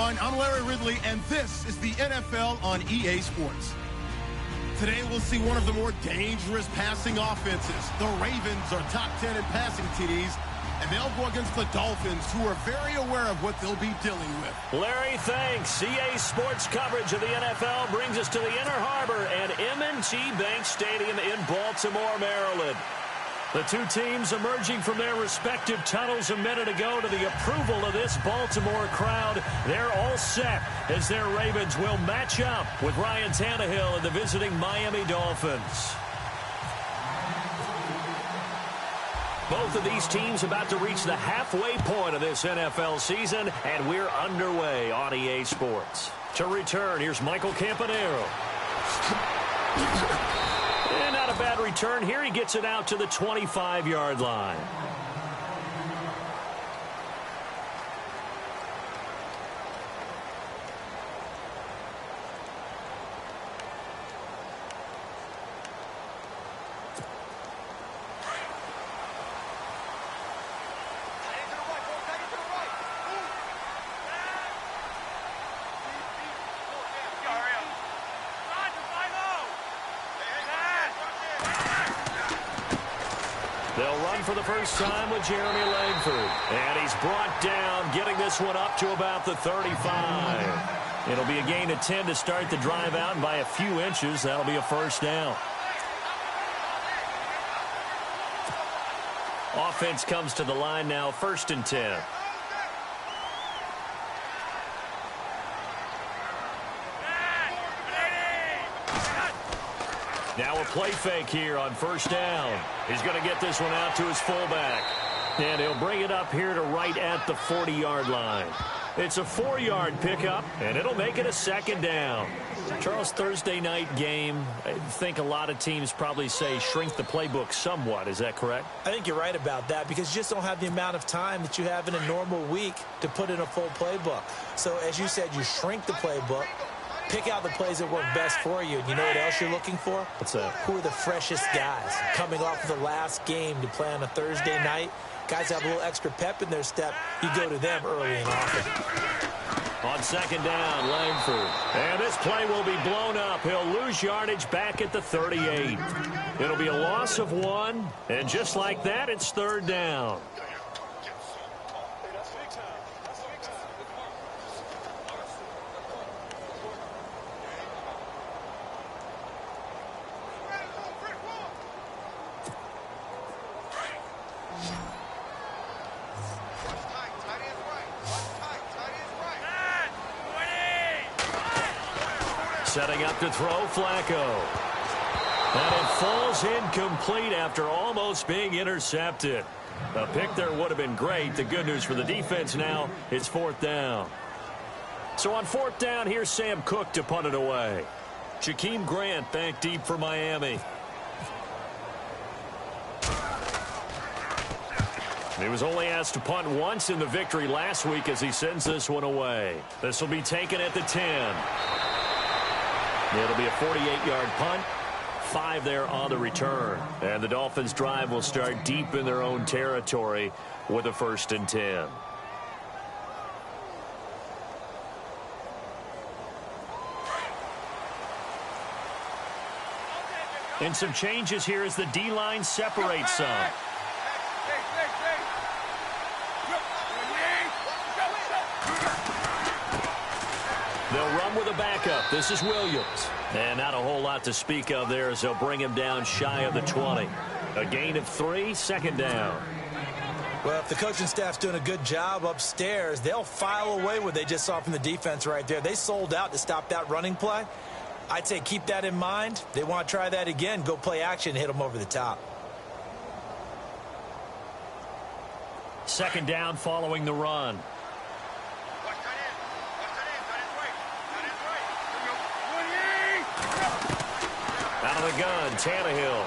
everyone. I'm Larry Ridley, and this is the NFL on EA Sports. Today, we'll see one of the more dangerous passing offenses. The Ravens are top 10 in passing TDs, and they'll go against the Dolphins, who are very aware of what they'll be dealing with. Larry, thanks. EA Sports coverage of the NFL brings us to the Inner Harbor at M&T Bank Stadium in Baltimore, Maryland. The two teams emerging from their respective tunnels a minute ago to the approval of this Baltimore crowd. They're all set as their Ravens will match up with Ryan Tannehill and the visiting Miami Dolphins. Both of these teams about to reach the halfway point of this NFL season, and we're underway on EA Sports. To return, here's Michael Campanero. And not a bad return here. He gets it out to the 25-yard line. They'll run for the first time with Jeremy Langford. And he's brought down, getting this one up to about the 35. It'll be a gain of 10 to start the drive out, and by a few inches, that'll be a first down. Offense comes to the line now, 1st and 10. Now a play fake here on 1st down. He's going to get this one out to his fullback. And he'll bring it up here to right at the 40-yard line. It's a 4-yard pickup, and it'll make it a 2nd down. Charles, Thursday night game, I think a lot of teams probably say shrink the playbook somewhat. Is that correct? I think you're right about that because you just don't have the amount of time that you have in a normal week to put in a full playbook. So, as you said, you shrink the playbook. Pick out the plays that work best for you. And you know what else you're looking for? What's that? Who are the freshest guys coming off of the last game to play on a Thursday night? Guys have a little extra pep in their step. You go to them early and often. On 2nd down, Langford. And this play will be blown up. He'll lose yardage back at the 38. It'll be a loss of 1. And just like that, it's 3rd down. Setting up to throw, Flacco. And it falls incomplete after almost being intercepted. A pick there would have been great. The good news for the defense now, it's 4th down. So on 4th down, here's Sam Cook to punt it away. Jakeem Grant back deep for Miami. He was only asked to punt once in the victory last week as he sends this one away. This will be taken at the 10. It'll be a 48-yard punt, 5 there on the return. And the Dolphins' drive will start deep in their own territory with a 1st and 10. And some changes here as the D-line separates some. They'll run with a backup. This is Williams. And not a whole lot to speak of there as they'll bring him down shy of the 20. A gain of 3, 2nd down. Well, if the coaching staff's doing a good job upstairs, they'll file away what they just saw from the defense right there. They sold out to stop that running play. I'd say keep that in mind. They want to try that again. Go play action, hit them over the top. 2nd down following the run. Out of the gun, Tannehill.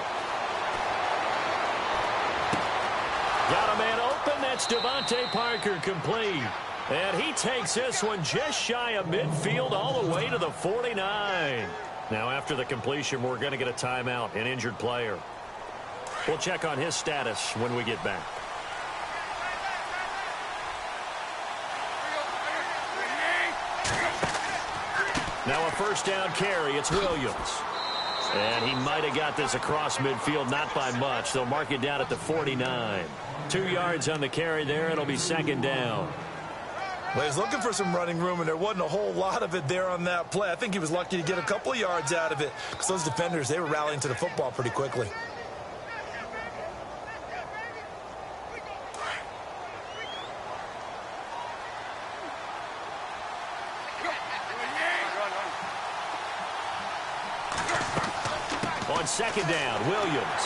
Got a man open. That's Devontae Parker complete. And he takes this one just shy of midfield all the way to the 49. Now, after the completion, we're going to get a timeout, an injured player. We'll check on his status when we get back. first down carry. It's Williams. And he might have got this across midfield, not by much. They'll mark it down at the 49. 2 yards on the carry there. It'll be second down. Well, he was looking for some running room, and there wasn't a whole lot of it there on that play. I think he was lucky to get a couple of yards out of it because those defenders, they were rallying to the football pretty quickly. On second down, Williams.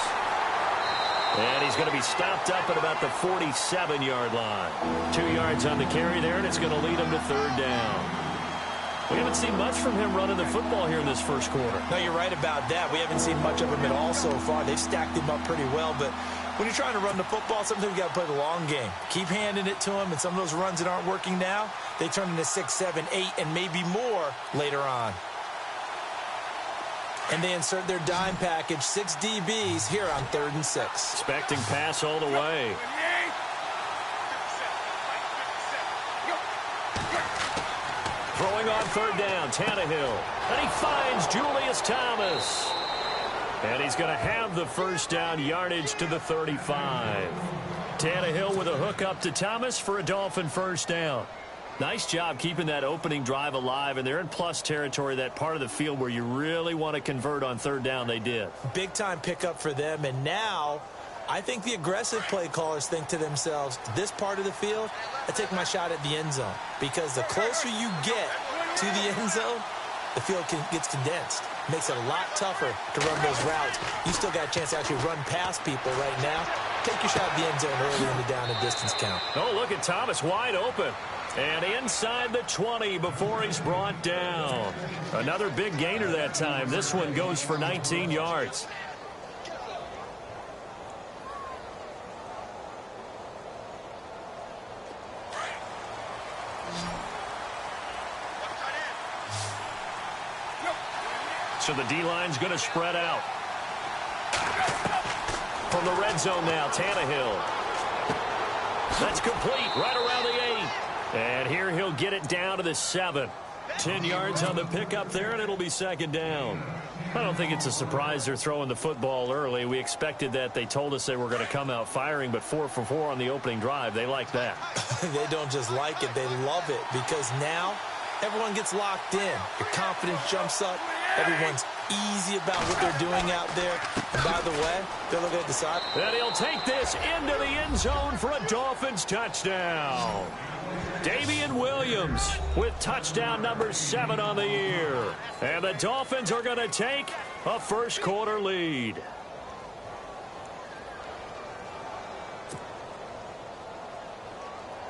And he's going to be stopped up at about the 47-yard line. 2 yards on the carry there, and it's going to lead him to third down. We haven't seen much from him running the football here in this first quarter. No, you're right about that. We haven't seen much of him at all so far. They've stacked him up pretty well, but when you're trying to run the football, sometimes you got to play the long game. Keep handing it to him, and some of those runs that aren't working now, they turn into 6, 7, 8, and maybe more later on. And they insert their dime package, 6 DBs here on 3rd and 6. Expecting pass all the way. Throwing on third down, Tannehill. And he finds Julius Thomas. And he's going to have the first down, yardage to the 35. Tannehill with a hook up to Thomas for a Dolphin first down. Nice job keeping that opening drive alive, and they're in plus territory, that part of the field where you really want to convert on third down. They did. Big-time pickup for them, and now I think the aggressive play callers think to themselves, this part of the field, I take my shot at the end zone, because the closer you get to the end zone, the field gets condensed. Makes it a lot tougher to run those routes. You still got a chance to actually run past people right now. Take your shot at the end zone early in the down and distance count. Oh, look at Thomas wide open. And inside the 20 before he's brought down. Another big gainer that time. This one goes for 19 yards. So the D-line's going to spread out. From the red zone now, Tannehill. That's complete right around the 8. And here he'll get it down to the 7. 10 yards on the pickup there, and it'll be second down. I don't think it's a surprise they're throwing the football early. We expected that. They told us they were going to come out firing, but 4 for 4 on the opening drive. They like that. They don't just like it. They love it, because now everyone gets locked in. Your confidence jumps up. Everyone's easy about what they're doing out there. And by the way, they're looking at the side. And he'll take this into the end zone for a Dolphins touchdown. Damian Williams with touchdown number 7 on the year. And the Dolphins are going to take a first quarter lead.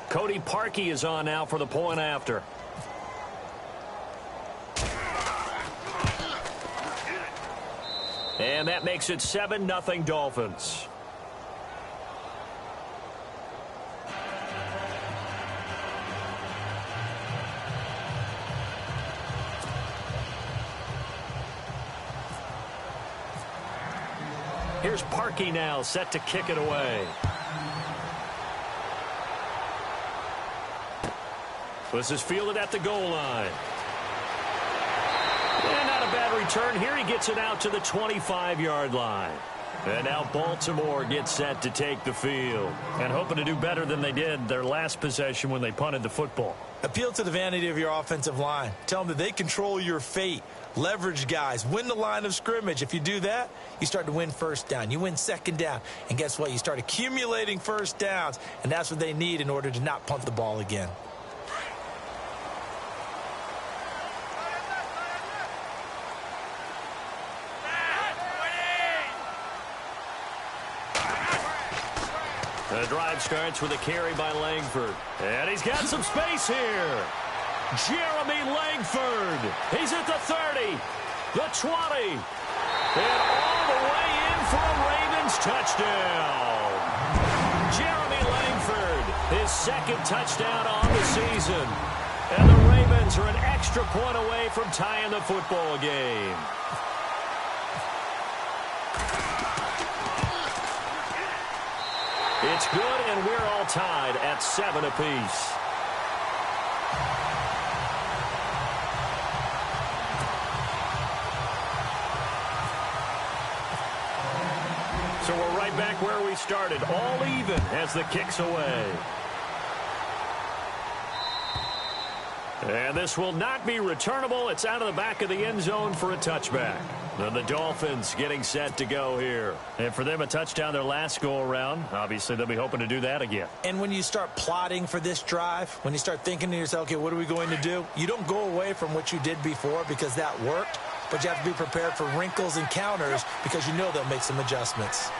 Cody Parkey is on now for the point after. And that makes it 7-0 Dolphins. Here's Parkey now, set to kick it away. This is fielded at the goal line. And not a bad return here. He gets it out to the 25-yard line. And now Baltimore gets set to take the field. And hoping to do better than they did their last possession when they punted the football. Appeal to the vanity of your offensive line. Tell them that they control your fate. Leverage guys. Win the line of scrimmage. If you do that, you start to win first down. You win second down. And guess what? You start accumulating first downs. And that's what they need in order to not punt the ball again. The drive starts with a carry by Langford. And he's got some space here. Jeremy Langford. He's at the 30, the 20, and all the way in for a Ravens touchdown. Jeremy Langford, his second touchdown on the season. And the Ravens are an extra point away from tying the football game. It's good, and we're all tied at 7 apiece. So we're right back where we started, all even as the kick's away. And this will not be returnable. It's out of the back of the end zone for a touchback. And the Dolphins getting set to go here. And for them, a touchdown their last go-around. Obviously, they'll be hoping to do that again. And when you start plotting for this drive, when you start thinking to yourself, okay, what are we going to do? You don't go away from what you did before because that worked. But you have to be prepared for wrinkles and counters because you know they'll make some adjustments.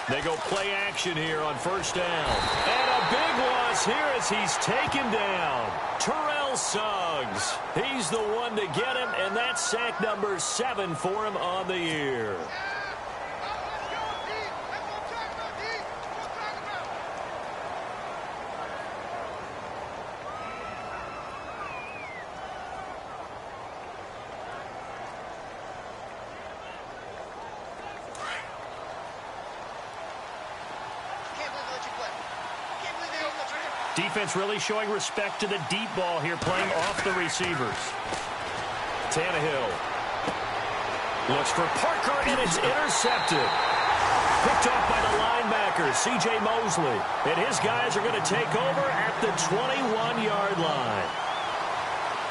They go play action here on first down. And a big loss here as he's taken down. Terrell Suggs. He's the one to get him, and that's sack number 7 for him on the year. Defense really showing respect to the deep ball here, playing off the receivers. Tannehill looks for Parker, and it's intercepted. Picked off by the linebacker, C.J. Mosley. And his guys are going to take over at the 21-yard line.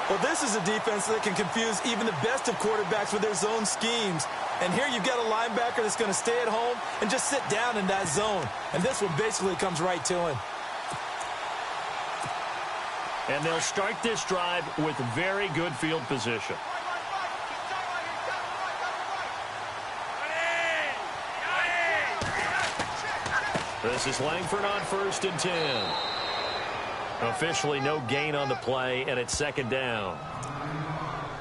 Well, this is a defense that can confuse even the best of quarterbacks with their zone schemes. And here you've got a linebacker that's going to stay at home and just sit down in that zone. And this one basically comes right to him. And they'll start this drive with very good field position. This is Langford on 1st and 10. Officially no gain on the play, and it's 2nd down.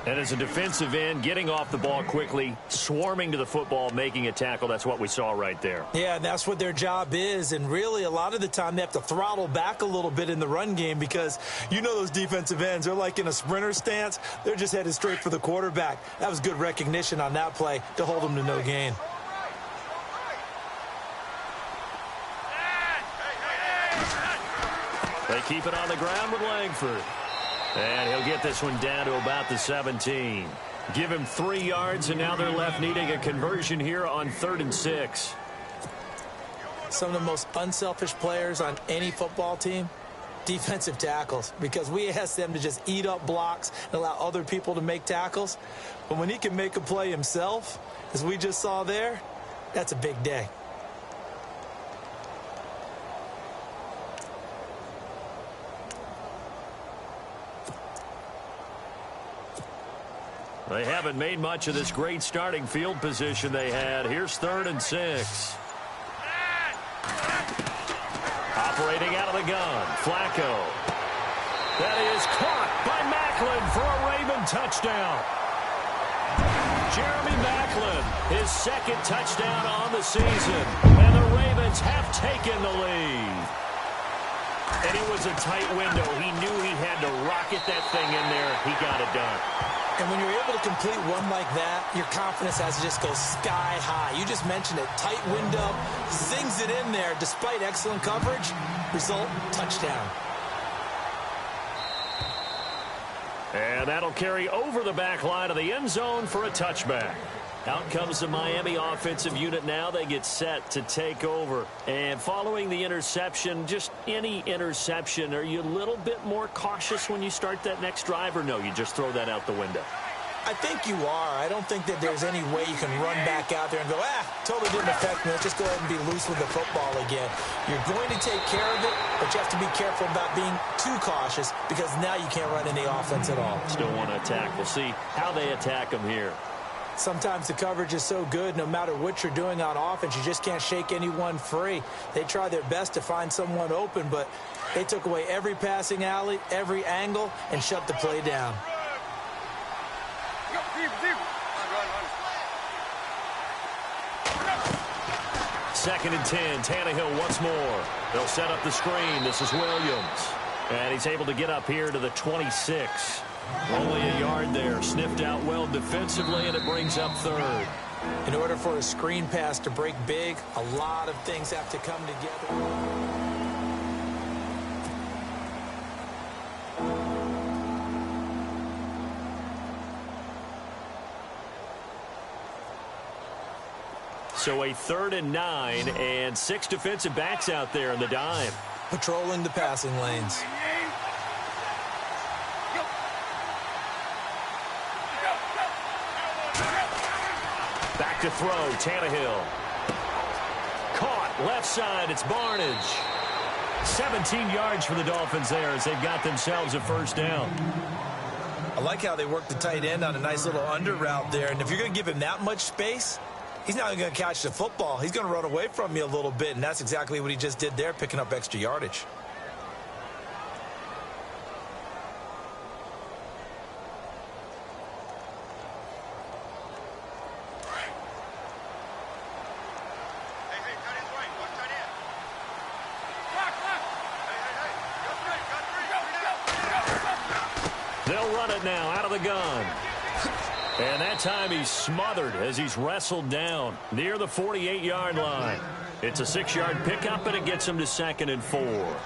And as a defensive end, getting off the ball quickly, swarming to the football, making a tackle, that's what we saw right there. Yeah, that's what their job is. And really, a lot of the time, they have to throttle back a little bit in the run game because you know those defensive ends, they're like in a sprinter stance. They're just headed straight for the quarterback. That was good recognition on that play to hold them to no gain. They keep it on the ground with Langford. And he'll get this one down to about the 17. Give him 3 yards, and now they're left needing a conversion here on 3rd and 6. Some of the most unselfish players on any football team, defensive tackles, because we ask them to just eat up blocks and allow other people to make tackles. But when he can make a play himself, as we just saw there, that's a big day. They haven't made much of this great starting field position they had. Here's 3rd and 6. Operating out of the gun, Flacco. That is caught by Maclin for a Raven touchdown. Jeremy Maclin, his 2nd touchdown on the season. And the Ravens have taken the lead. And it was a tight window. He knew he had to rocket that thing in there. He got it done. And when you're able to complete one like that, your confidence has to just go sky high. You just mentioned it. Tight window, zings it in there despite excellent coverage. Result, touchdown. And that'll carry over the back line of the end zone for a touchback. Out comes the Miami offensive unit now. They get set to take over. And following the interception, just any interception, are you a little bit more cautious when you start that next drive, or no, you just throw that out the window? I think you are. I don't think that there's any way you can run back out there and go, totally didn't affect me. Let's just go ahead and be loose with the football again. You're going to take care of it, but you have to be careful about being too cautious because now you can't run any offense at all. Still want to attack. We'll see how they attack them here. Sometimes the coverage is so good, no matter what you're doing on offense, you just can't shake anyone free. They try their best to find someone open, but they took away every passing alley, every angle, and shut the play down. Second and 10, Tannehill once more. They'll set up the screen. This is Williams. And he's able to get up here to the 26. Only a yard there. Sniffed out well defensively, and it brings up third. In order for a screen pass to break big, a lot of things have to come together. So a 3rd and 9, and 6 defensive backs out there in the dime. Patrolling the passing lanes. Back to throw, Tannehill. Caught, left side, it's Barnage. 17 yards for the Dolphins there as they've got themselves a first down. I like how they work the tight end on a nice little under route there, and if you're going to give him that much space, he's not going to catch the football. He's going to run away from you a little bit, and that's exactly what he just did there, picking up extra yardage. They'll run it now out of the gun. And that time he's smothered as he's wrestled down near the 48-yard line. It's a 6-yard pickup, and it gets him to 2nd and 4.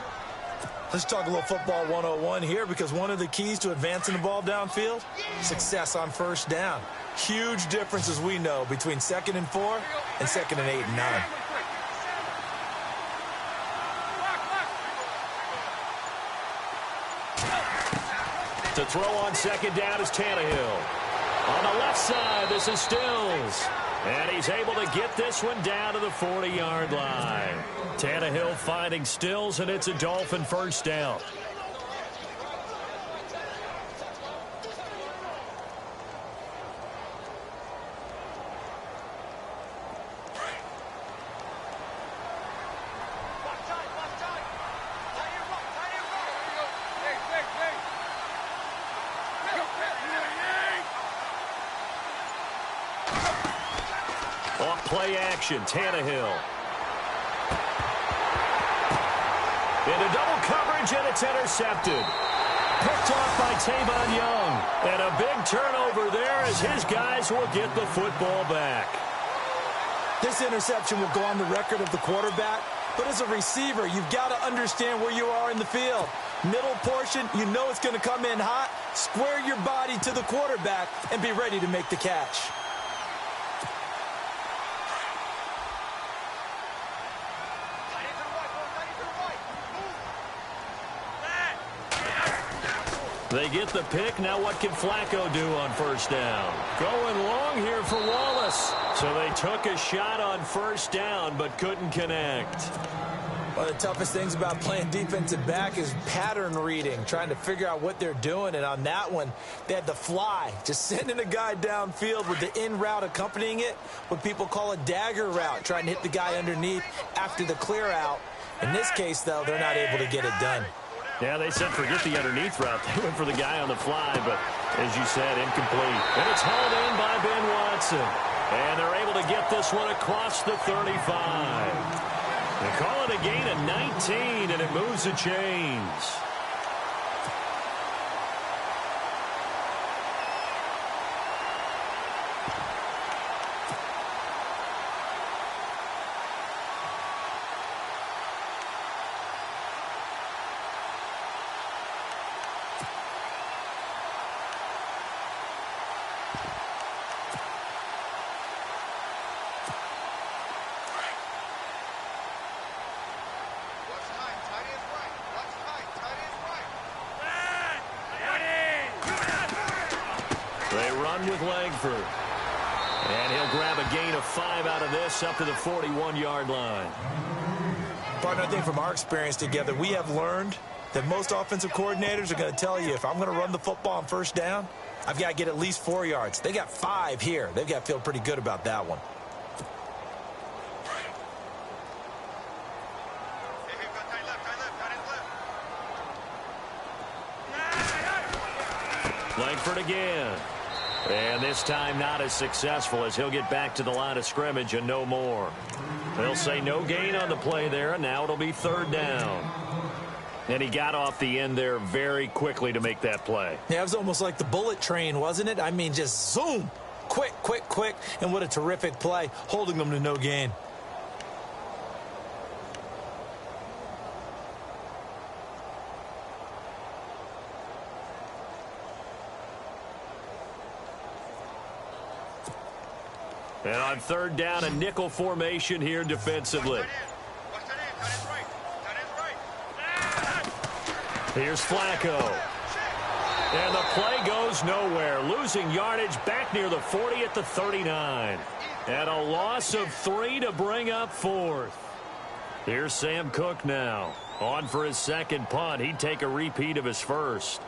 Let's talk a little football 101 here, because one of the keys to advancing the ball downfield, success on first down. Huge difference, as we know, between 2nd and 4 and 2nd and 8 and 9. To throw on 2nd down is Tannehill. On the left side, this is Stills. And he's able to get this one down to the 40-yard line. Tannehill finding Stills, and it's a Dolphin first down. Play action, Tannehill. Into double coverage, and it's intercepted. Picked off by Tavon Young. And a big turnover there as his guys will get the football back. This interception will go on the record of the quarterback, but as a receiver, you've got to understand where you are in the field. Middle portion, you know it's going to come in hot. Square your body to the quarterback and be ready to make the catch. They get the pick. Now what can Flacco do on first down? Going long here for Wallace. So they took a shot on first down but couldn't connect. One of the toughest things about playing defensive back is pattern reading, trying to figure out what they're doing. And on that one, they had the fly, just sending a guy downfield with the in route accompanying it, what people call a dagger route, trying to hit the guy underneath after the clear out. In this case, though, they're not able to get it done. Yeah, they said forget the underneath route. They went for the guy on the fly, but as you said, incomplete. And it's hauled in by Ben Watson. And they're able to get this one across the 35. They call it a gain of 19, and it moves the chains. With Langford. And he'll grab a gain of 5 out of this up to the 41-yard line. Partner, I think from our experience together, we have learned that most offensive coordinators are going to tell you, if I'm going to run the football on first down, I've got to get at least 4 yards. They got 5 here. They've got to feel pretty good about that one. Langford again. And this time not as successful as he'll get back to the line of scrimmage and no more. They'll say no gain on the play there, and now it'll be 3rd down. And he got off the end there very quickly to make that play. Yeah, it was almost like the bullet train, wasn't it? I mean, just zoom. Quick, quick, quick. And what a terrific play, holding them to no gain. And on third down, a nickel formation here defensively. Here's Flacco. And the play goes nowhere. Losing yardage back near the 40 at the 39. And a loss of 3 to bring up fourth. Here's Sam Cook now. On for his second punt. He'd take a repeat of his first.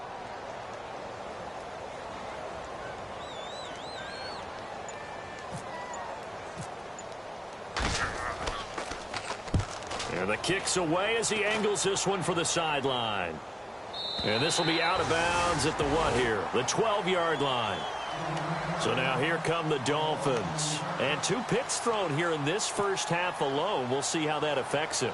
And the kick's away as he angles this one for the sideline. And this will be out of bounds at the what here? The 12-yard line. So now here come the Dolphins. And 2 picks thrown here in this first half alone. We'll see how that affects him.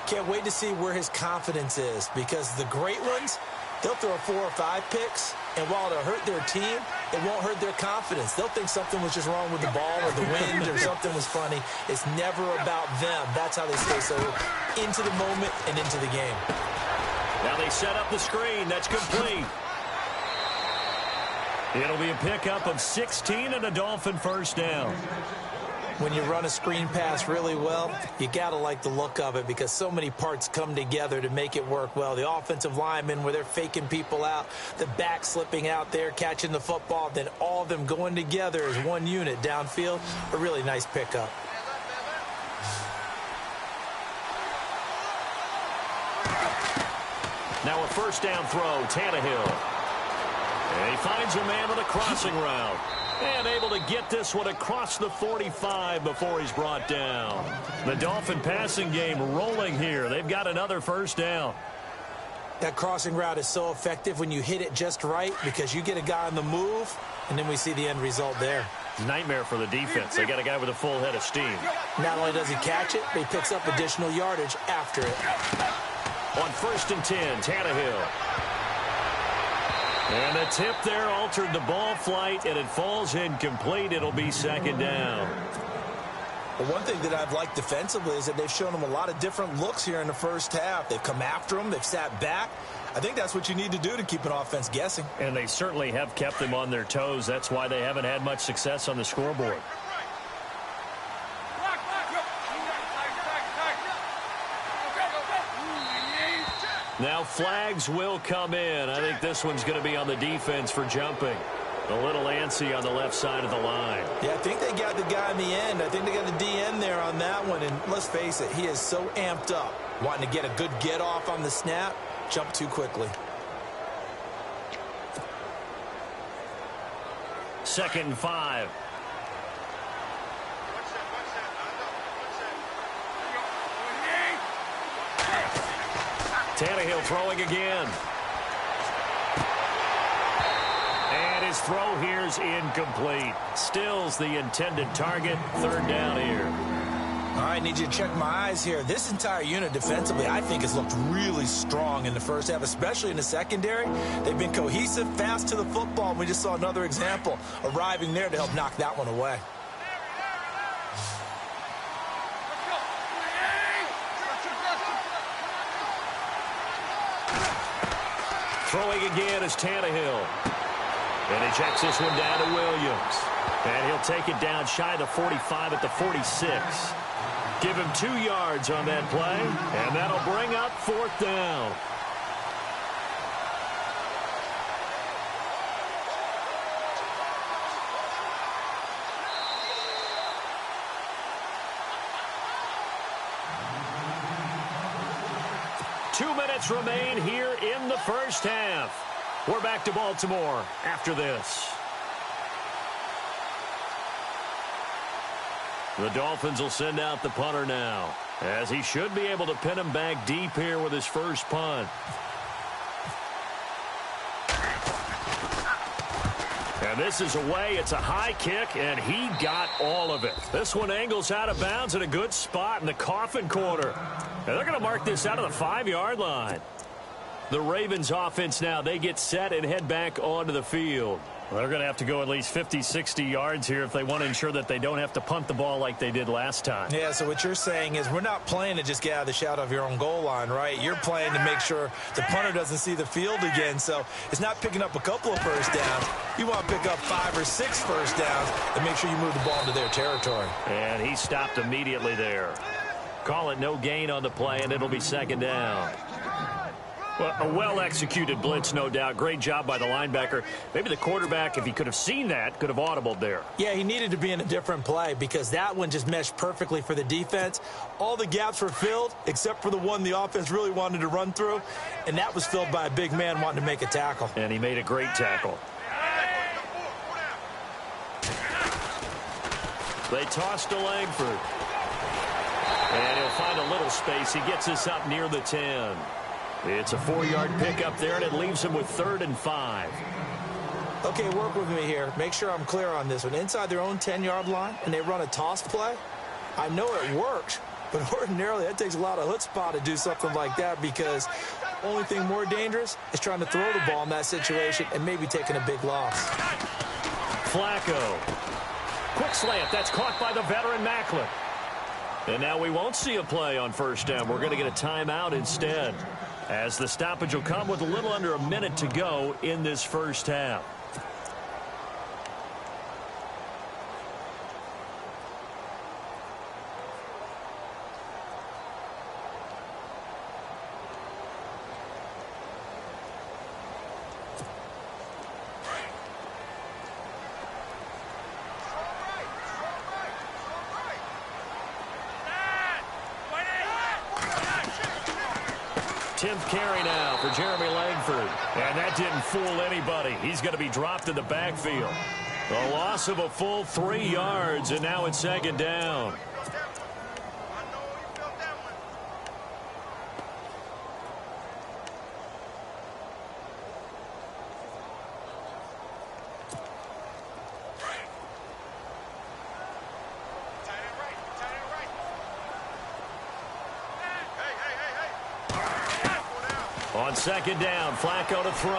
Can't wait to see where his confidence is, because the great ones, they'll throw 4 or 5 picks, and while it'll hurt their team, it won't hurt their confidence. They'll think something was just wrong with the ball or the wind or something was funny. It's never about them. That's how they stay so into the moment and into the game. Now they set up the screen. That's complete. It'll be a pickup of 16 and a Dolphin first down. When you run a screen pass really well, you got to like the look of it, because so many parts come together to make it work well. The offensive linemen, where they're faking people out, the back slipping out there, catching the football, then all of them going together as one unit downfield. A really nice pickup. Now a first down throw, Tannehill. And he finds a man with a crossing route. And able to get this one across the 45 before he's brought down. The Dolphin passing game rolling here. They've got another first down. That crossing route is so effective when you hit it just right, because you get a guy on the move, and then we see the end result there. Nightmare for the defense. They got a guy with a full head of steam. Not only does he catch it, but he picks up additional yardage after it. On 1st and 10, Tannehill. And the tip there altered the ball flight, and it falls incomplete. It'll be second down. Well, one thing that I've liked defensively is that they've shown them a lot of different looks here in the first half. They've come after them. They've sat back. I think that's what you need to do to keep an offense guessing. And they certainly have kept them on their toes. That's why they haven't had much success on the scoreboard. Now flags will come in. I think this one's going to be on the defense for jumping. A little antsy on the left side of the line. Yeah, I think they got the guy in the end. I think they got the DN there on that one. And let's face it, he is so amped up, wanting to get a good get off on the snap, jump too quickly. 2nd and 5. Tannehill throwing again. And his throw here's incomplete. Stills the intended target. 3rd down here. All right, need you to check my eyes here. This entire unit defensively, I think, has looked really strong in the first half, especially in the secondary. They've been cohesive, fast to the football. We just saw another example arriving there to help knock that one away. Throwing again is Tannehill. And he checks this one down to Williams. And he'll take it down shy of the 45 at the 46. Give him 2 yards on that play. And that'll bring up 4th down. Remain here in the first half. We're back to Baltimore after this. The Dolphins will send out the punter now, as he should be able to pin him back deep here with his first punt. And this is away. It's a high kick, and he got all of it. This one angles out of bounds at a good spot in the coffin corner. And they're going to mark this out of the 5-yard line. The Ravens offense now, they get set and head back onto the field. Well, they're going to have to go at least 50, 60 yards here if they want to ensure that they don't have to punt the ball like they did last time. Yeah, so what you're saying is we're not playing to just get out of the shadow of your own goal line, right? You're playing to make sure the punter doesn't see the field again. So it's not picking up a couple of first downs. You want to pick up 5 or 6 first downs and make sure you move the ball into their territory. And he stopped immediately there. Call it no gain on the play, and it'll be second down. Well, a well-executed blitz, no doubt. Great job by the linebacker. Maybe the quarterback, if he could have seen that, could have audibled there. Yeah, he needed to be in a different play because that one just meshed perfectly for the defense. All the gaps were filled except for the one the offense really wanted to run through, and that was filled by a big man wanting to make a tackle. And he made a great tackle. They toss to Langford. And he'll find a little space. He gets us up near the 10. It's a 4-yard pickup there, and it leaves him with 3rd and 5. Okay, work with me here. Make sure I'm clear on this one. Inside their own 10-yard line, and they run a toss play. I know it works, but ordinarily that takes a lot of chutzpah to do something like that because the only thing more dangerous is trying to throw the ball in that situation and maybe taking a big loss. Flacco. Quick slant. That's caught by the veteran Macklin. And now we won't see a play on first down. We're going to get a timeout instead, as the stoppage will come with a little under a minute to go in this first half. Carry now for Jeremy Langford. And that didn't fool anybody. He's going to be dropped in the backfield. A loss of a full 3 yards, and now it's second down. On second down, Flacco to throw.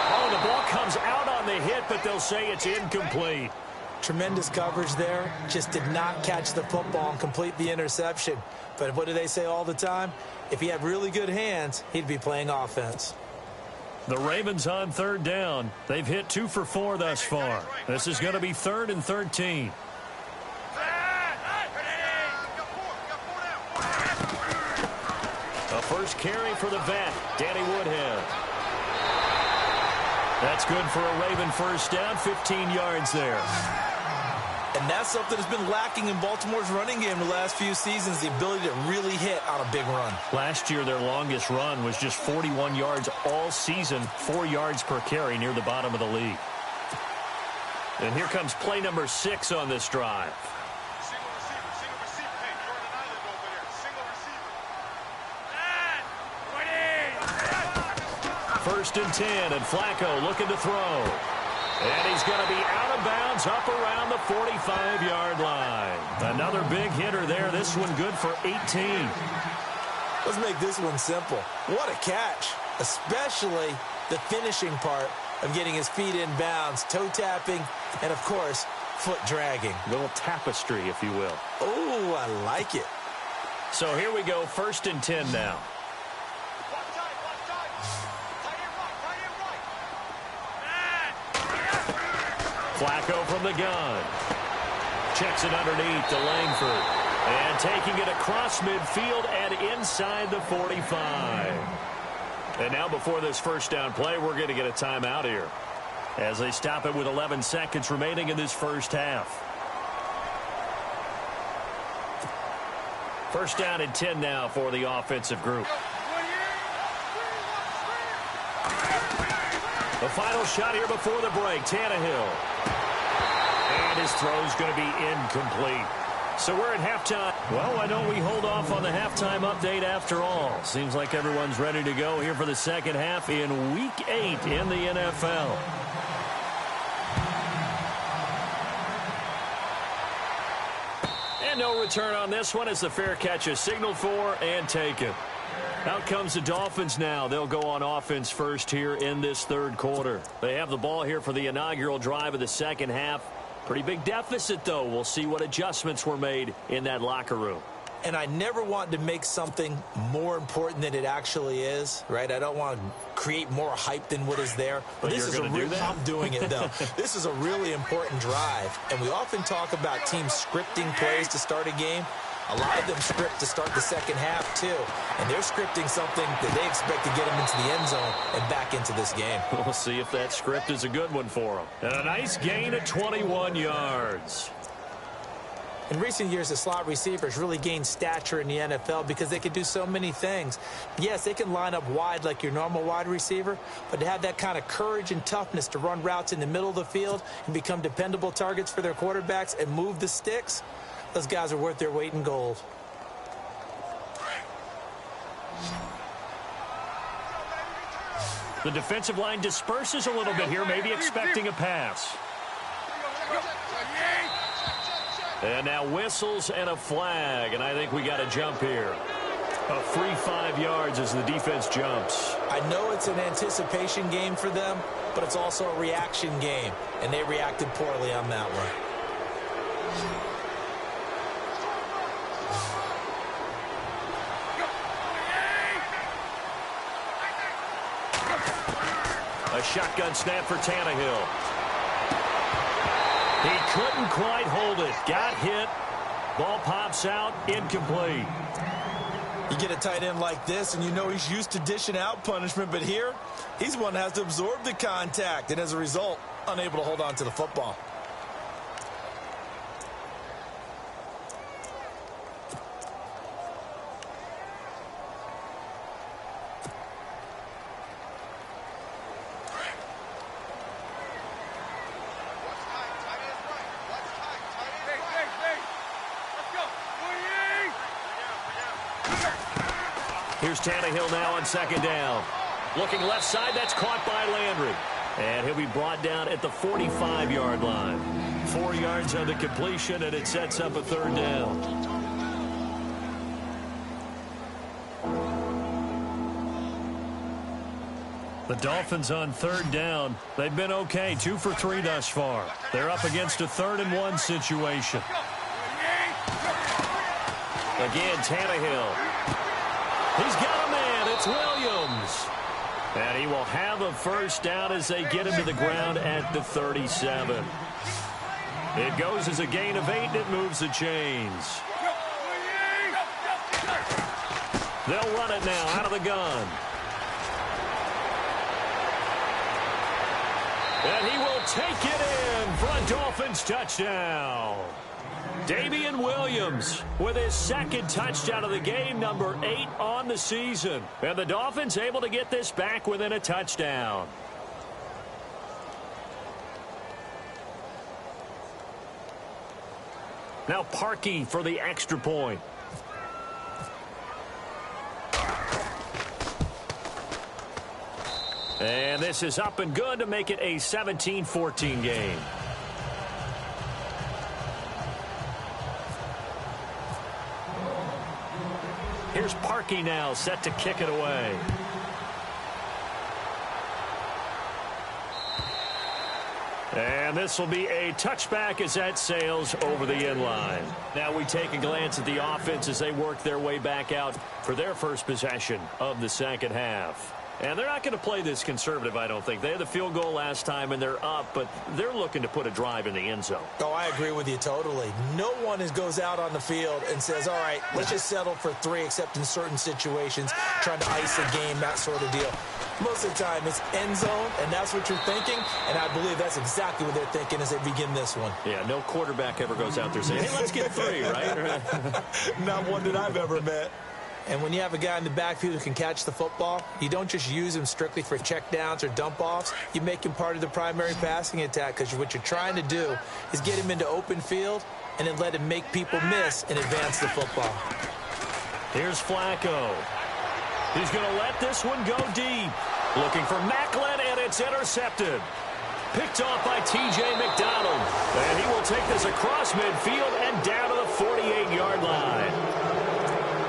Oh, the ball comes out on the hit, but they'll say it's incomplete. Tremendous coverage there. Just did not catch the football and complete the interception. But what do they say all the time? If he had really good hands, he'd be playing offense. The Ravens on 3rd down. They've hit 2 for 4 thus far. This is going to be 3rd and 13. First carry for the vet, Danny Woodhead. That's good for a Raven first down, 15 yards there. And that's something that's been lacking in Baltimore's running game the last few seasons, the ability to really hit on a big run. Last year, their longest run was just 41 yards all season, 4 yards per carry near the bottom of the league. And here comes play number 6 on this drive. First and 10, and Flacco looking to throw. And he's going to be out of bounds up around the 45-yard line. Another big hitter there. This one good for 18. Let's make this one simple. What a catch, especially the finishing part of getting his feet in bounds, toe tapping, and, of course, foot dragging. A little tapestry, if you will. Oh, I like it. So here we go, first and 10 now. Flacco from the gun. Checks it underneath to Langford. And taking it across midfield and inside the 45. And now before this first down play, we're going to get a timeout here, as they stop it with 11 seconds remaining in this first half. First down and 10 now for the offensive group. The final shot here before the break, Tannehill. And his throw's going to be incomplete. So we're at halftime. Well, why don't we hold off on the halftime update after all? Seems like everyone's ready to go here for the second half in Week 8 in the NFL. And no return on this one as the fair catch is signaled for and taken. Out comes the Dolphins now. They'll go on offense first here in this third quarter. They have the ball here for the inaugural drive of the second half. Pretty big deficit, though. We'll see what adjustments were made in that locker room. And I never want to make something more important than it actually is, right? I don't want to create more hype than what is there. But this is I'm doing it, though. This is a really important drive. And we often talk about teams scripting plays to start a game. A lot of them script to start the second half, too. And they're scripting something that they expect to get them into the end zone and back into this game. We'll see if that script is a good one for them. And a nice gain of 21 yards. In recent years, the slot receivers really gained stature in the NFL because they can do so many things. Yes, they can line up wide like your normal wide receiver, but to have that kind of courage and toughness to run routes in the middle of the field and become dependable targets for their quarterbacks and move the sticks, those guys are worth their weight in gold. The defensive line disperses a little bit here, maybe expecting a pass. And now whistles and a flag, and I think we got a jump here. A free 5 yards as the defense jumps. I know it's an anticipation game for them, but it's also a reaction game, and they reacted poorly on that one. A shotgun snap for Tannehill. He couldn't quite hold it. Got hit. Ball pops out. Incomplete. You get a tight end like this, and you know he's used to dishing out punishment, but here, he's the one that has to absorb the contact, and as a result, unable to hold on to the football. Here's Tannehill now on second down. Looking left side, that's caught by Landry. And he'll be brought down at the 45-yard line. 4 yards on the completion, and it sets up a third down. The Dolphins on third down. They've been okay, 2 for 3 thus far. They're up against a 3rd-and-1 situation. Again, Tannehill. He's got a man. It's Williams. And he will have a first down as they get him to the ground at the 37. It goes as a gain of 8, and it moves the chains. They'll run it now out of the gun. And he will take it in for a Dolphins touchdown. Damian Williams with his 2nd touchdown of the game, number 8 on the season. And the Dolphins able to get this back within a touchdown. Now Parkey for the extra point. And this is up and good to make it a 17-14 game. Here's Parkey now, set to kick it away. And this will be a touchback as that sails over the end line. Now we take a glance at the offense as they work their way back out for their first possession of the second half. And they're not going to play this conservative, I don't think. They had the field goal last time, and they're up, but they're looking to put a drive in the end zone. Oh, I agree with you totally. No one goes out on the field and says, all right, let's just settle for 3, except in certain situations, trying to ice a game, that sort of deal. Most of the time, it's end zone, and that's what you're thinking, and I believe that's exactly what they're thinking as they begin this one. Yeah, no quarterback ever goes out there saying, hey, let's get 3, right? Not one that I've ever met. And when you have a guy in the backfield who can catch the football, you don't just use him strictly for checkdowns or dump-offs. You make him part of the primary passing attack, because what you're trying to do is get him into open field and then let him make people miss and advance the football. Here's Flacco. He's going to let this one go deep. Looking for Macklin, and it's intercepted. Picked off by T.J. McDonald. And he will take this across midfield and down to the 48-yard line.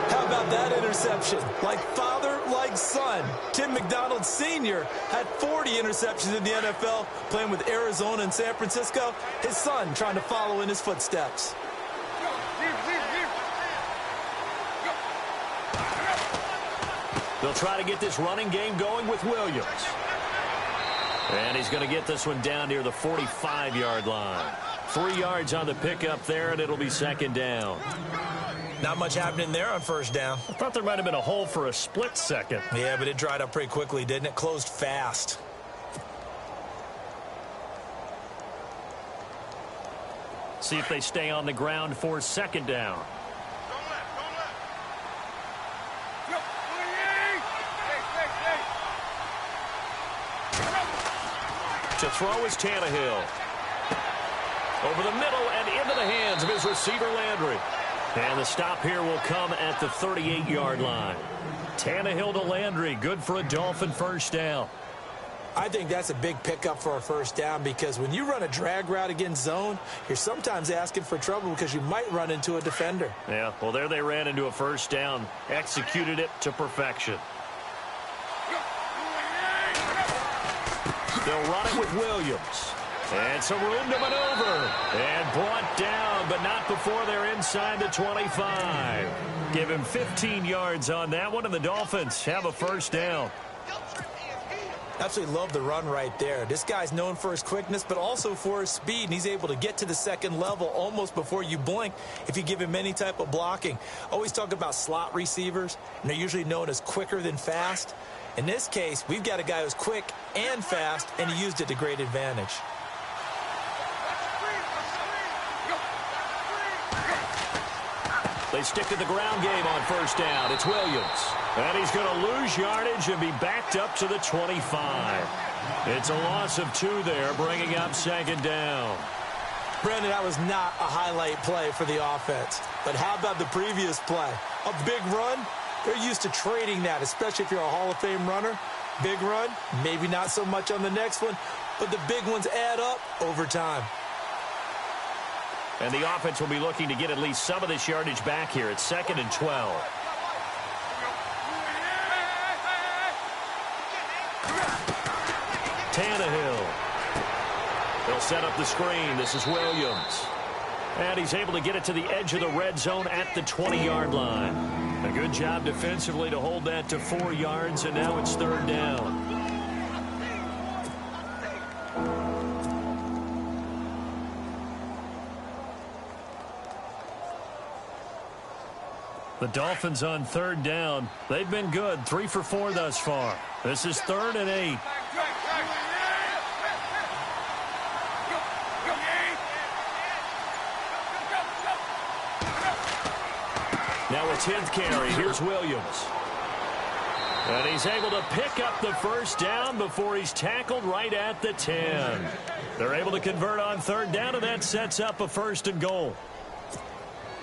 How about love that interception. Like father, like son. Tim McDonald Sr. had 40 interceptions in the NFL, playing with Arizona and San Francisco. His son trying to follow in his footsteps. They'll try to get this running game going with Williams. And he's going to get this one down near the 45-yard line. 3 yards on the pickup there, and it'll be second down. Not much happening there on first down. I thought there might have been a hole for a split second. Yeah, but it dried up pretty quickly, didn't it? Closed fast. See if they stay on the ground for second down. To throw is Tannehill. Over the middle and into the hands of his receiver, Landry. And the stop here will come at the 38-yard line. Tannehill to Landry. Good for a Dolphin first down. I think that's a big pickup for a first down because when you run a drag route against zone, you're sometimes asking for trouble because you might run into a defender. Yeah, well, there they ran into a first down. Executed it to perfection. They'll run it with Williams. And some room to maneuver. And brought down, but not before they're inside the 25. Give him 15 yards on that one, and the Dolphins have a first down. Absolutely love the run right there. This guy's known for his quickness, but also for his speed, and he's able to get to the second level almost before you blink if you give him any type of blocking. Always talk about slot receivers, and they're usually known as quicker than fast. In this case, we've got a guy who's quick and fast, and he used it to great advantage. They stick to the ground game on first down. It's Williams. And he's going to lose yardage and be backed up to the 25. It's a loss of 2 there, bringing up second down. Brandon, that was not a highlight play for the offense. But how about the previous play? A big run? They're used to trading that, especially if you're a Hall of Fame runner. Big run, maybe not so much on the next one, but the big ones add up over time. And the offense will be looking to get at least some of this yardage back here. It's 2nd and 12. Tannehill. They'll set up the screen. This is Williams. And he's able to get it to the edge of the red zone at the 20-yard line. A good job defensively to hold that to 4 yards, and now it's third down. The Dolphins on third down. They've been good. 3 for 4 thus far. This is 3rd and 8. Now a 10th carry. Here's Williams. And he's able to pick up the first down before he's tackled right at the 10. They're able to convert on third down, and that sets up a 1st and goal.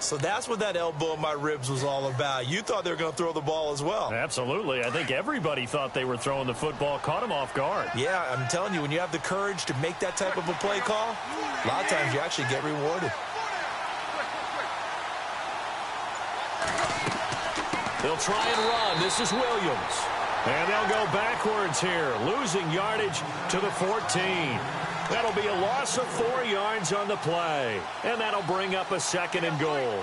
So that's what that elbow in my ribs was all about. You thought they were going to throw the ball as well. Absolutely. I think everybody thought they were throwing the football, caught him off guard. Yeah, I'm telling you, when you have the courage to make that type of a play call, a lot of times you actually get rewarded. They'll try and run. This is Williams. And they'll go backwards here, losing yardage to the 14. That'll be a loss of 4 yards on the play. And that'll bring up a 2nd and goal.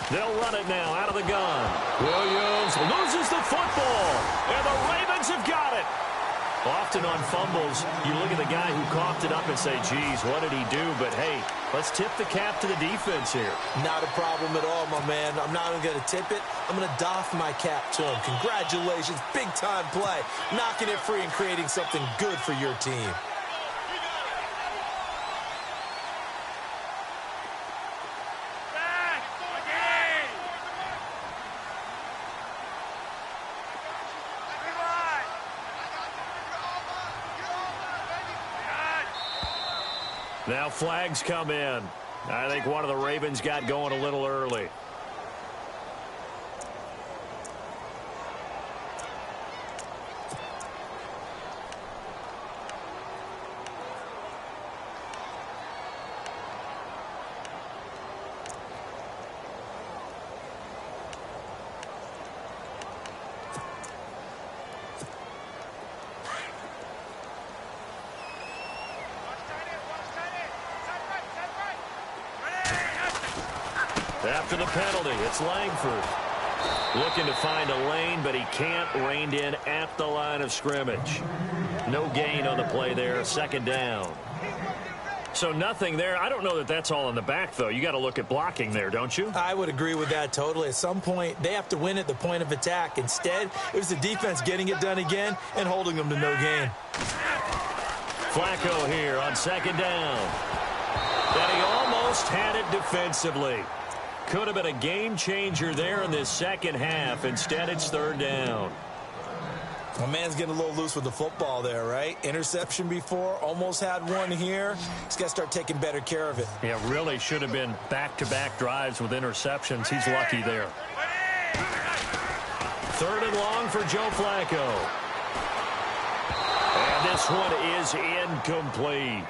They'll run it now out of the gun. Williams loses the football, and the Ravens have got it. Often on fumbles, you look at the guy who coughed it up and say, geez, what did he do? But, hey, let's tip the cap to the defense here. Not a problem at all, my man. I'm not even going to tip it. I'm going to doff my cap to him. Congratulations, big-time play. Knocking it free and creating something good for your team. Now flags come in. I think one of the Ravens got going a little early. After the penalty, it's Langford. Looking to find a lane, but he can't. Reined in at the line of scrimmage. No gain on the play there. Second down. So nothing there. I don't know that that's all in the back, though. You got to look at blocking there, don't you? I would agree with that totally. At some point, they have to win at the point of attack. Instead, it was the defense getting it done again and holding them to no gain. Flacco here on second down. And he almost had it defensively. Could have been a game changer there in this second half. Instead, it's third down. My man's getting a little loose with the football there, right? Interception before, almost had one here. He's got to start taking better care of it. Yeah, really should have been back-to-back drives with interceptions. He's lucky there. Third and long for Joe Flacco. And this one is incomplete.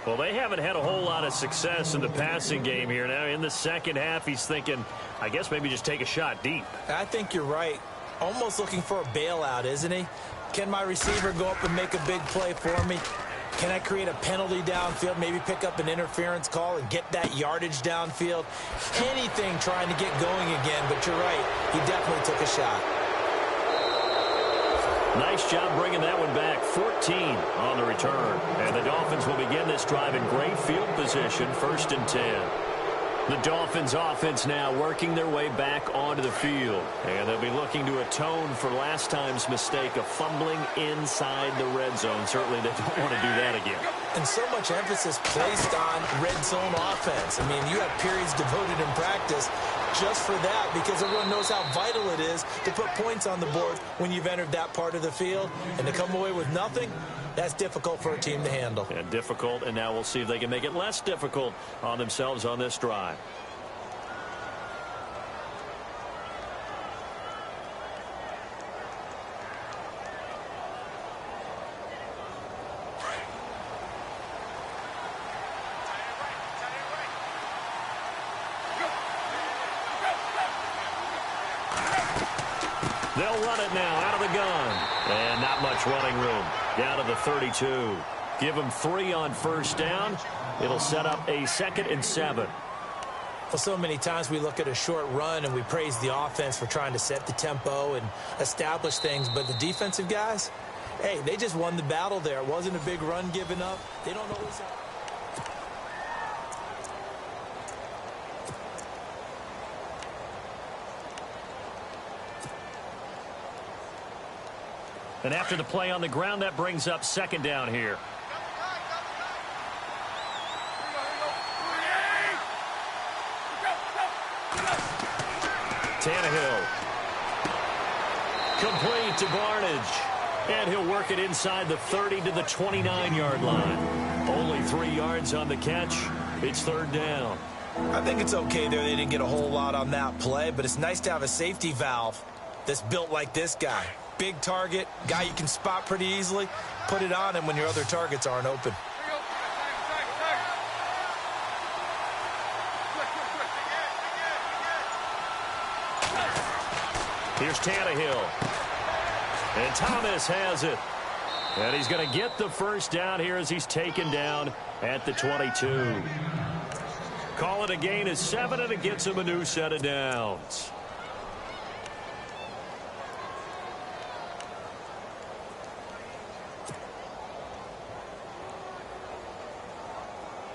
Well, they haven't had a whole lot of success in the passing game here. Now, in the second half, he's thinking, I guess maybe just take a shot deep. I think you're right. Almost looking for a bailout, isn't he? Can my receiver go up and make a big play for me? Can I create a penalty downfield, maybe pick up an interference call and get that yardage downfield? Anything trying to get going again, but you're right. He definitely took a shot. Nice job bringing that one back. 14 on the return. And the Dolphins will begin this drive in great field position, 1st and 10. The Dolphins offense now working their way back onto the field. And they'll be looking to atone for last time's mistake of fumbling inside the red zone. Certainly they don't want to do that again. And so much emphasis placed on red zone offense. I mean, you have periods devoted in practice just for that, because everyone knows how vital it is to put points on the board when you've entered that part of the field. And to come away with nothing, that's difficult for a team to handle. Yeah, difficult, and now we'll see if they can make it less difficult on themselves on this drive. They'll run it now out of the gun. And not much running room. Down to the 32. Give them 3 on first down. It'll set up a 2nd and 7. Well, so many times we look at a short run and we praise the offense for trying to set the tempo and establish things. But the defensive guys, hey, they just won the battle there. It wasn't a big run given up. They don't always have... And after the play on the ground, that brings up 2nd down here. Tannehill. Complete to Barnage. And he'll work it inside the 30 to the 29-yard line. Only 3 yards on the catch. It's 3rd down. I think it's okay there. They didn't get a whole lot on that play, but it's nice to have a safety valve that's built like this guy. Big target, guy you can spot pretty easily. Put it on him when your other targets aren't open. Here's Tannehill. And Thomas has it. And he's going to get the first down here as he's taken down at the 22. Call it a gain of 7, and it gets him a new set of downs.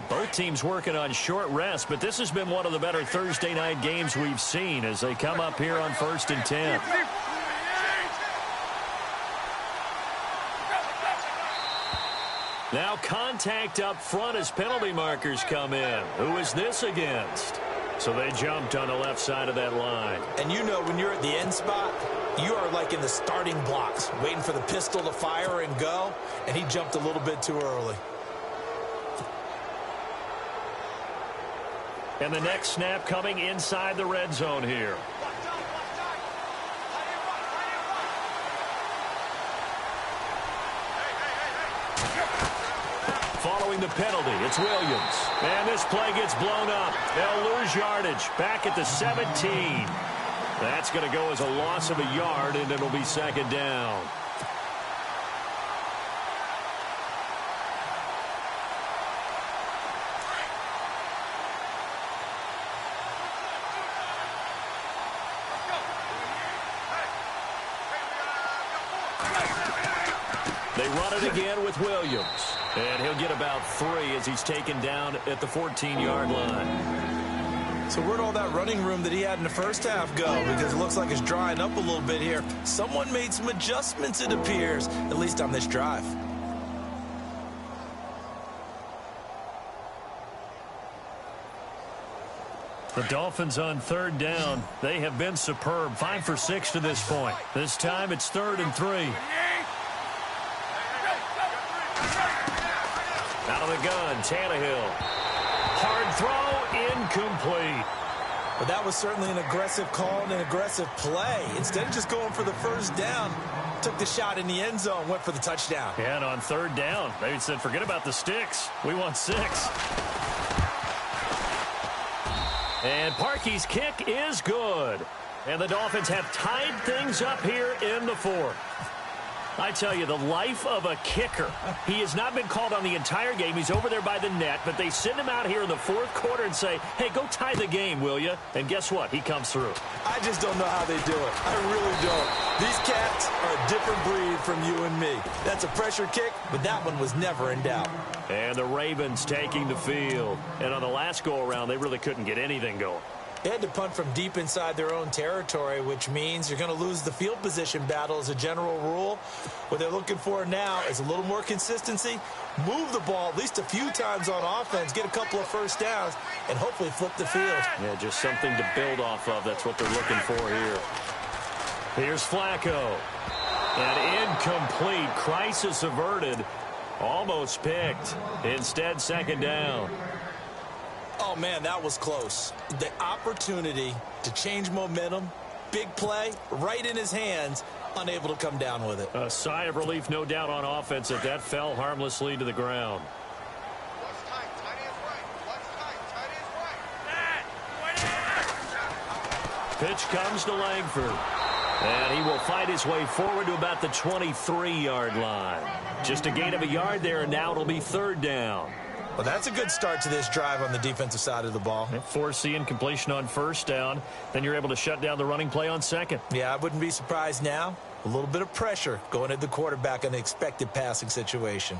Both teams working on short rest, but this has been one of the better Thursday night games we've seen as they come up here on 1st and 10. Now contact up front as penalty markers come in. Who is this against? So they jumped on the left side of that line. And you know when you're at the end spot, you are like in the starting blocks, waiting for the pistol to fire and go, and he jumped a little bit too early. And the next snap coming inside the red zone here. Following the penalty, it's Williams. And this play gets blown up. They'll lose yardage. Back at the 17. That's going to go as a loss of a yard, and it'll be second down. They run it again with Williams. And he'll get about 3 as he's taken down at the 14-yard line. So where'd all that running room that he had in the first half go? Because it looks like it's drying up a little bit here. Someone made some adjustments, it appears, at least on this drive. The Dolphins on third down. They have been superb. 5 for 6 to this point. This time it's 3rd and 3. Out of the gun, Tannehill. Hard throw, incomplete. But that was certainly an aggressive call and an aggressive play. Instead of just going for the first down, took the shot in the end zone, went for the touchdown. Yeah, and on third down, they said, forget about the sticks. We want 6. And Parkey's kick is good. And the Dolphins have tied things up here in the 4th. I tell you, the life of a kicker. He has not been called on the entire game. He's over there by the net, but they send him out here in the 4th quarter and say, hey, go tie the game, will you? And guess what? He comes through. I just don't know how they do it. I really don't. These cats are a different breed from you and me. That's a pressure kick, but that one was never in doubt. And the Ravens taking the field. And on the last go-around, they really couldn't get anything going. They had to punt from deep inside their own territory, which means you're going to lose the field position battle as a general rule. What they're looking for now is a little more consistency, move the ball at least a few times on offense, get a couple of first downs, and hopefully flip the field. Yeah, just something to build off of. That's what they're looking for here. Here's Flacco. And incomplete. Crisis averted. Almost picked. Instead, second down. Oh, man, that was close. The opportunity to change momentum, big play, right in his hands, unable to come down with it. A sigh of relief, no doubt, on offense that fell harmlessly to the ground. Pitch comes to Langford. And he will fight his way forward to about the 23-yard line. Just a gain of a yard there, and now it'll be third down. Well, that's a good start to this drive on the defensive side of the ball. Force the incompletion on first down. Then you're able to shut down the running play on second. Yeah, I wouldn't be surprised now. A little bit of pressure going at the quarterback in an expected passing situation.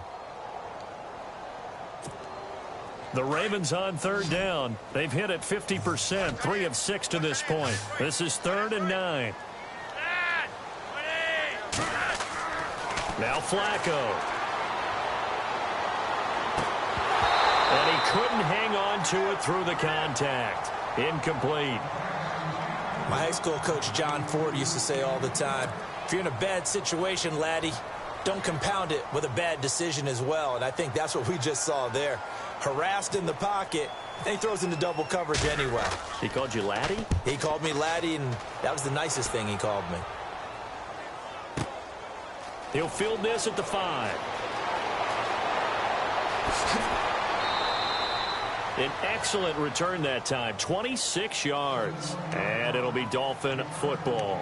The Ravens on third down. They've hit it 50%, 3 of 6 to this point. This is 3rd and 9. Now Flacco. And he couldn't hang on to it through the contact. Incomplete. My high school coach, John Ford, used to say all the time, if you're in a bad situation, laddie, don't compound it with a bad decision as well. And I think that's what we just saw there. Harassed in the pocket, and he throws into double coverage anyway. He called you laddie? He called me laddie, and that was the nicest thing he called me. He'll field this at the 5. An excellent return that time, 26 yards. And it'll be Dolphin football.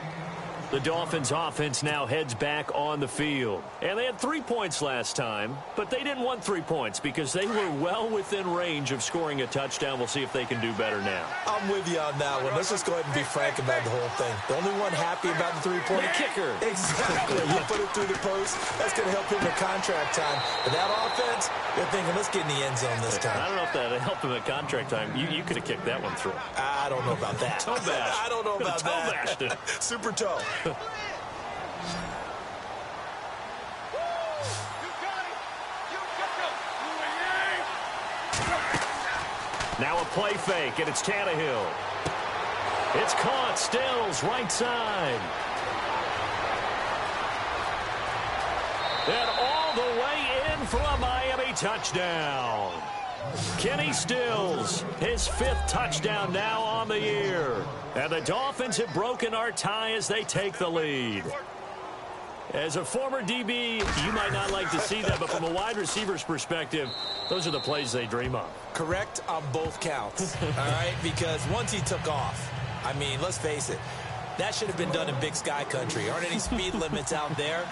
The Dolphins offense now heads back on the field. And they had 3 points last time, but they didn't want 3 points because they were well within range of scoring a touchdown. We'll see if they can do better now. I'm with you on that one. Let's just go ahead and be frank about the whole thing. The only one happy about the 3-point kicker. Exactly. You put it through the post. That's going to help him in contract time. But that offense, they're thinking, let's get in the end zone this time. I don't know if that helped him at contract time. You could have kicked that one through. I don't know about that. Toe bash. I don't know about that. Toe bashed it. Super toe. Now a play fake, and it's Tannehill. It's caught. Stills, right side. And all the way in for a Miami touchdown. Kenny Stills, his 5th touchdown now on the year. And the Dolphins have broken our tie as they take the lead. As a former DB, you might not like to see that, but from a wide receiver's perspective, those are the plays they dream of. Correct on both counts, all right? Because once he took off, I mean, let's face it, that should have been done in Big Sky Country. Aren't any speed limits out there?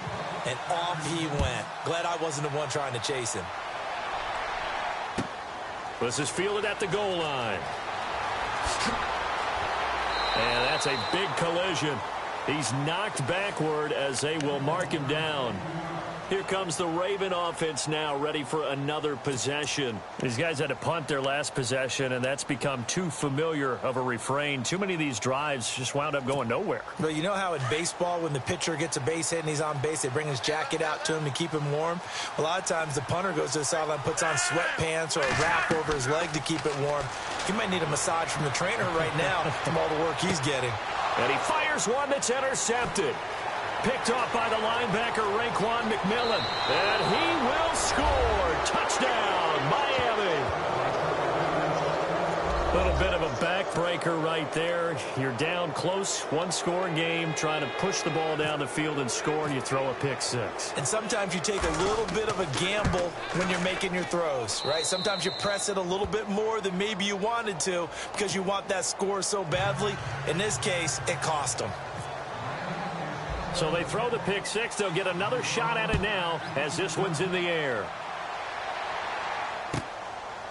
And off he went. Glad I wasn't the one trying to chase him. This is fielded at the goal line. And that's a big collision. He's knocked backward as they will mark him down. Here comes the Raven offense now, ready for another possession. These guys had to punt their last possession, and that's become too familiar of a refrain. Too many of these drives just wound up going nowhere. But you know how in baseball, when the pitcher gets a base hit and he's on base, they bring his jacket out to him to keep him warm? A lot of times the punter goes to the sideline, puts on sweatpants or a wrap over his leg to keep it warm. He might need a massage from the trainer right now from all the work he's getting. And he fires one that's intercepted. Picked off by the linebacker, Raekwon McMillan. And he will score. Touchdown, Miami. A little bit of a backbreaker right there. You're down close, one-score game, trying to push the ball down the field and score, and you throw a pick six. And sometimes you take a little bit of a gamble when you're making your throws, right? Sometimes you press it a little bit more than maybe you wanted to because you want that score so badly. In this case, it cost them. So they throw the pick six. They'll get another shot at it now as this one's in the air.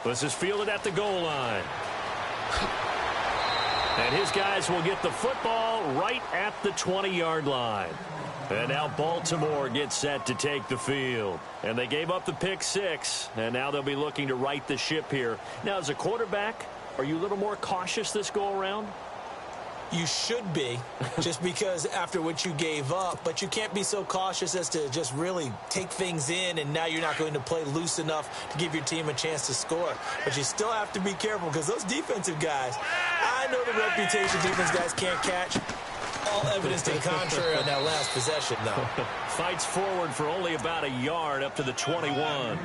This is fielded at the goal line. And his guys will get the football right at the 20-yard line. And now Baltimore gets set to take the field. And they gave up the pick six, and now they'll be looking to right the ship here. Now, as a quarterback, are you a little more cautious this go-around? You should be, just because after what you gave up, but you can't be so cautious as to just really take things in, and now you're not going to play loose enough to give your team a chance to score. But you still have to be careful because those defensive guys, I know the reputation defense guys can't catch. All evidence to the contrary on that last possession, though. Fights forward for only about a yard up to the 21.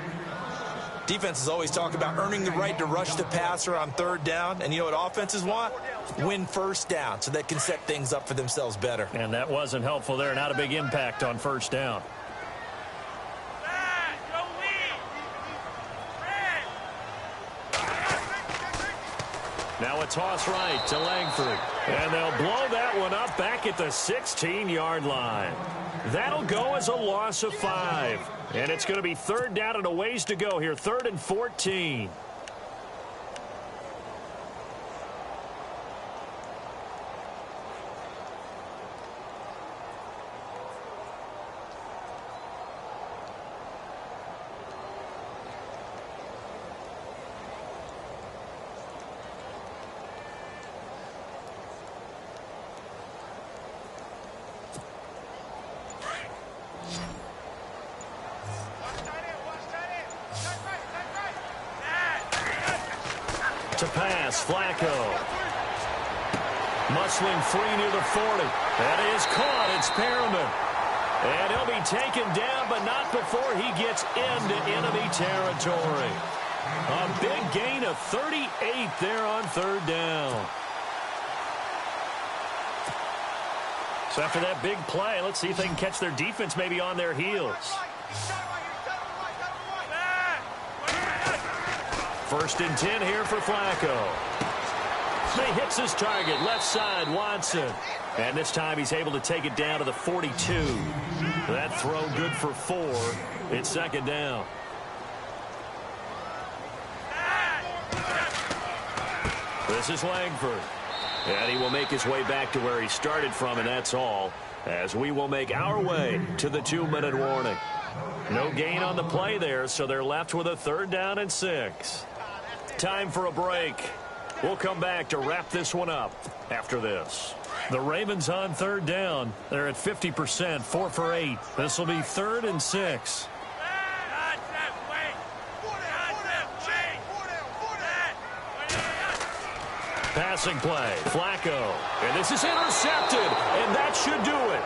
Defenses always talk about earning the right to rush the passer on third down. And you know what offenses want? Win first down so they can set things up for themselves better. And that wasn't helpful there. Not a big impact on first down. Now a toss right to Langford. And they'll blow that one up back at the 16-yard line. That'll go as a loss of 5. And it's going to be third down and a ways to go here. 3rd and 14. To pass, Flacco. Muscling free near the 40. That is caught. It's Perriman. And he'll be taken down, but not before he gets into enemy territory. A big gain of 38 there on third down. So after that big play, let's see if they can catch their defense maybe on their heels. 1st and 10 here for Flacco. He hits his target, left side, Watson. And this time he's able to take it down to the 42. That throw good for 4. It's 2nd down. This is Langford. And he will make his way back to where he started from, and that's all, as we will make our way to the 2-minute warning. No gain on the play there, so they're left with a 3rd down and 6. Time for a break. We'll come back to wrap this one up after this. The Ravens on 3rd down. They're at 50%, 4 for 8. This will be 3rd and 6. Passing play, Flacco. And this is intercepted, and that should do it.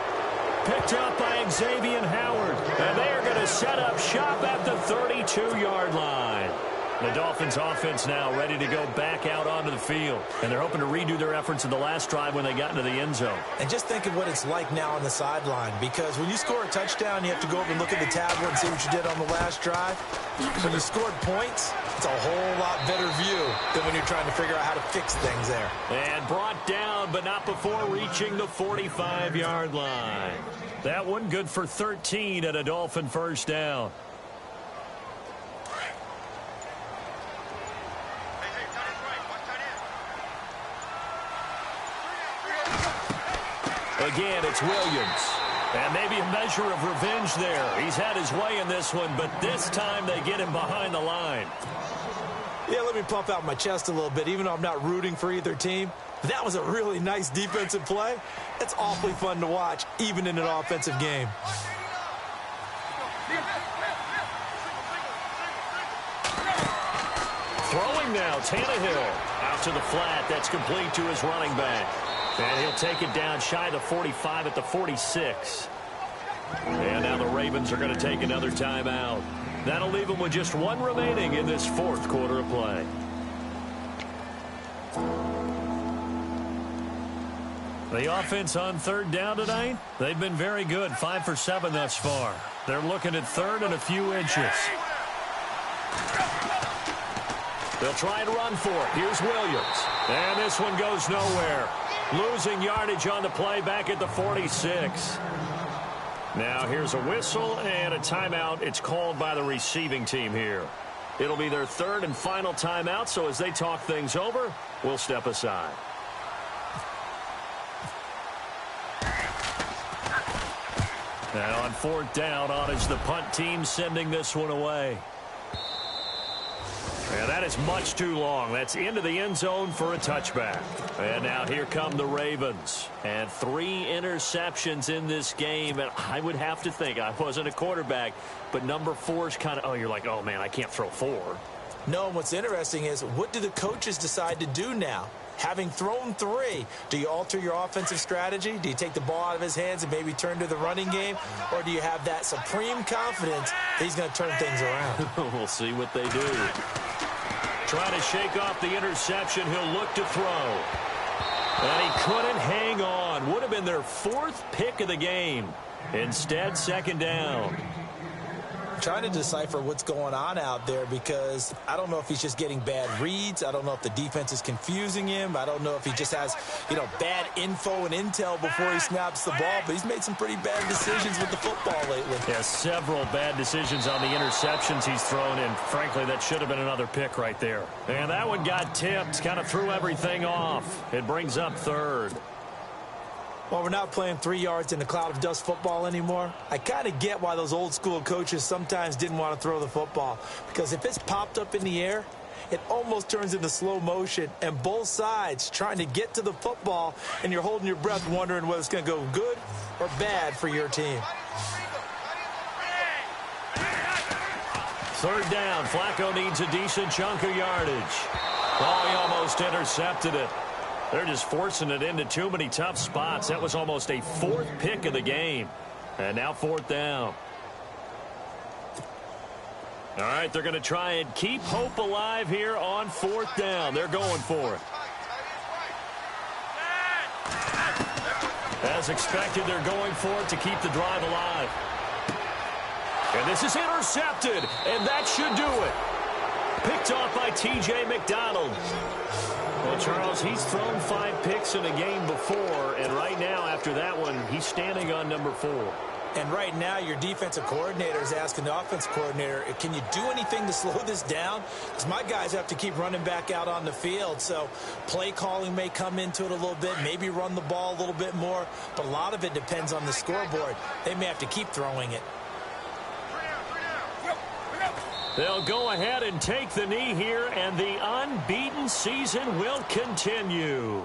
Picked up by Xavier Howard. And they are going to set up shop at the 32-yard line. The Dolphins offense now ready to go back out onto the field. And they're hoping to redo their efforts in the last drive when they got into the end zone. And just think of what it's like now on the sideline, because when you score a touchdown, you have to go over and look at the tablet and see what you did on the last drive. When you scored points, it's a whole lot better view than when you're trying to figure out how to fix things there. And brought down, but not before reaching the 45-yard line. That one good for 13 at a Dolphin first down. Again, it's Williams. And maybe a measure of revenge there. He's had his way in this one, but this time they get him behind the line. Yeah, let me puff out my chest a little bit, even though I'm not rooting for either team. That was a really nice defensive play. It's awfully fun to watch, even in an offensive game. Throwing now, Tannehill. Out to the flat. That's complete to his running back. And he'll take it down shy of the 45 at the 46. And now the Ravens are going to take another timeout. That'll leave them with just one remaining in this fourth quarter of play. The offense on third down tonight, they've been very good, 5 for 7 thus far. They're looking at third and a few inches. They'll try and run for it. Here's Williams. And this one goes nowhere. Losing yardage on the play back at the 46. Now here's a whistle and a timeout. It's called by the receiving team here. It'll be their third and final timeout, so as they talk things over, we'll step aside. And on fourth down, on is the punt team sending this one away. And that is much too long. That's into the end zone for a touchback. And now here come the Ravens. And 3 interceptions in this game. And I would have to think, I wasn't a quarterback, but number 4 is kind of, oh, you're like, oh, man, I can't throw 4. No, and what's interesting is, what do the coaches decide to do now? Having thrown 3, do you alter your offensive strategy? Do you take the ball out of his hands and maybe turn to the running game? Or do you have that supreme confidence that he's going to turn things around? We'll see what they do. Trying to shake off the interception. He'll look to throw. And he couldn't hang on. Would have been their 4th pick of the game. Instead, second down. Trying to decipher what's going on out there, because I don't know if he's just getting bad reads. I don't know if the defense is confusing him. I don't know if he just has, bad info and intel before he snaps the ball. But he's made some pretty bad decisions with the football lately. Yeah, several bad decisions on the interceptions he's thrown, and frankly, that should have been another pick right there. And that one got tipped, kind of threw everything off. It brings up third. Well, we're not playing 3 yards in a cloud of dust football anymore. I kind of get why those old school coaches sometimes didn't want to throw the football. Because if it's popped up in the air, it almost turns into slow motion. And both sides trying to get to the football, and you're holding your breath wondering whether it's going to go good or bad for your team. Third down. Flacco needs a decent chunk of yardage. Oh, he almost intercepted it. They're just forcing it into too many tough spots. That was almost a 4th pick of the game. And now 4th down. All right, they're going to try and keep hope alive here on 4th down. They're going for it. As expected, they're going for it to keep the drive alive. And this is intercepted, and that should do it. Picked off by T.J. McDonald. Well, Charles, he's thrown 5 picks in a game before, and right now, after that one, he's standing on number 4. And right now, your defensive coordinator is asking the offensive coordinator, can you do anything to slow this down? Because my guys have to keep running back out on the field. So play calling may come into it a little bit, maybe run the ball a little bit more. But a lot of it depends on the scoreboard. They may have to keep throwing it. They'll go ahead and take the knee here, and the unbeaten season will continue.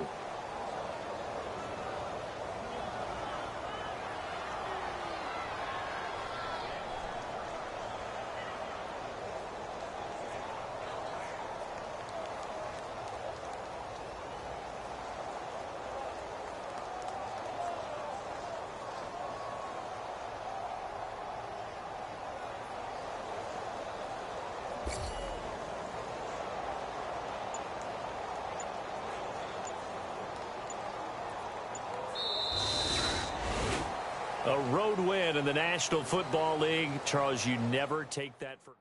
A road win in the National Football League. Charles, you never take that for